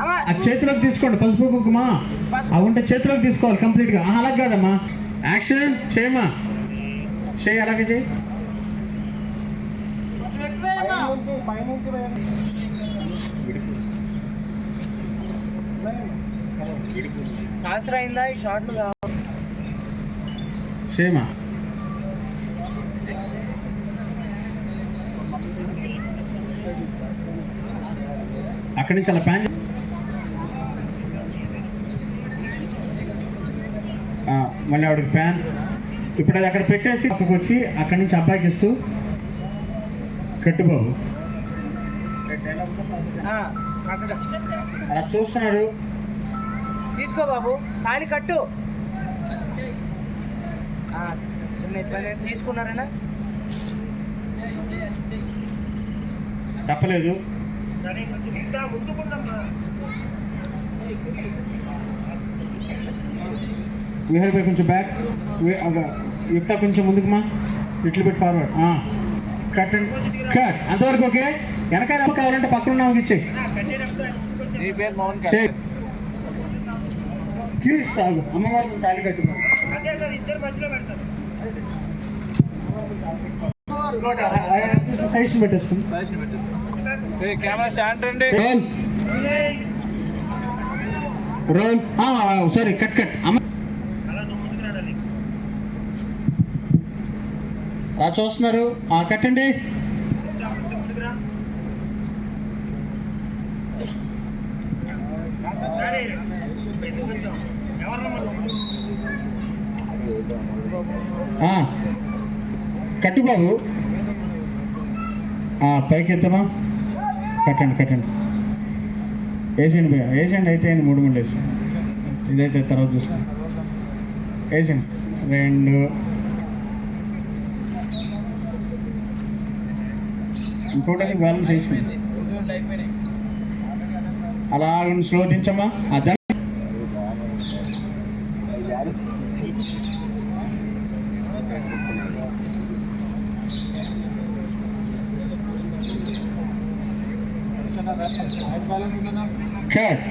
ఆ చేతిలోకి తీసుకోండి పసుపు కుంకుమ అవి ఉంటే చేతిలోకి తీసుకోవాలి కంప్లీట్గా. అలాగే కాదమ్మా, యాక్షన్ చేయమా, చేయి అలాగే చేయి. సంవత్సరం అయిందా ఈ షార్ట్లు చేయమా. అక్కడి నుంచి అలా ప్యాన్ మళ్ళీ ఆవిడకి ప్యాన్ ఇప్పుడు అది అక్కడ పెట్టేసి పక్కకు వచ్చి అక్కడి నుంచి అబ్బాయికి ఇస్తూ కట్టుబాబు అలా చూస్తున్నారు. తీసుకో బాబు, స్థాయి కట్టు. తీసుకున్నారేనా? తప్పలేదు. విహర్ పై కొంచెం బ్యాక్, యుక్త కొంచెం ముందుకుమా, ఇట్లు పెట్టి ఫార్వర్డ్. కట్ అండ్ కట్, అంతవరకు ఓకే. వెనకాల కావాలంటే పక్కన ఉన్న ఇచ్చే సాగు అమ్మవారికి తాళి కట్టు. సైజ్ పెట్టేసుకుని కెమెరా స్టాండ్ రండి. Roll sorry cut cut. చూస్తున్నారు, కట్టండి. కట్టు బాబు, పైకి ఎత్తమా, కట్టండి కట్టండి. వేసేయండి భయ్యా, వేసేయండి. అయితే 3 ముళ్ళు వేసి ఇదైతే తర్వాత చూసుకోండి. వేసేయండి 2. ఇంకోటి బ్యాలెన్స్ వేసుకోండి. అలా స్లో దించమ్మా. అర్థం కట్.